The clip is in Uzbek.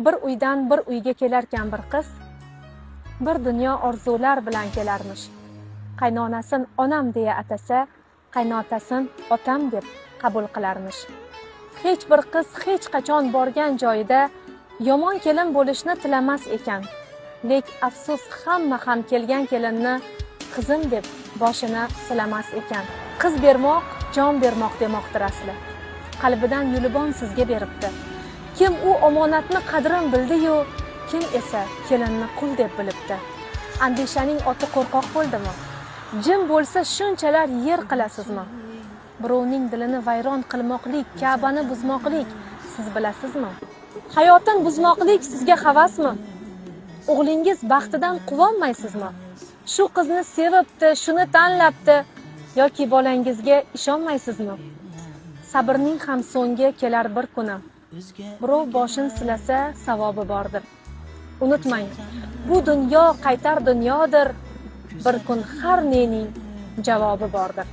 Bir uydan bir uyga kelarkan bir qiz, bir dunyo orzular bilan kelarmish. Qaynonasin onam deya atasa, qaynotasin otam deb qabul qilarmish. Hech bir qiz hech qachon borgan joyida yomon kelin bo'lishni tilamas ekan. Lek afsus hamma ham kelgan kelinni qizim deb boshini silamas ekan. Qiz bermoq, jon bermoq demoqdir asli. Qalbidan yulibon sizga beribdi. Kim u omonatni qadrin bildi-yu, kim esa kelinni qul deb bilibdi. Andishaning oti qo'rqoq bo'ldimi? Jim bo'lsa shunchalar yer qilasizmi? Birovning dilini vayron qilmoqlik, Ka'bani buzmoqlik siz bilasizmi? Hayotin buzmoqlik sizga havasmi? O'g'lingiz baxtidan quvonmaysizmi? Shu qizni sevibdi, shuni tanlabdi yoki bolangizga ishonmaysizmi? Sabrning ham so'ngi kelar bir kuni. Birov boshin silasa savobi bordir. Unutmang, bu dunyo qaytar dunyodir. Bir kun har nening javobi bordir.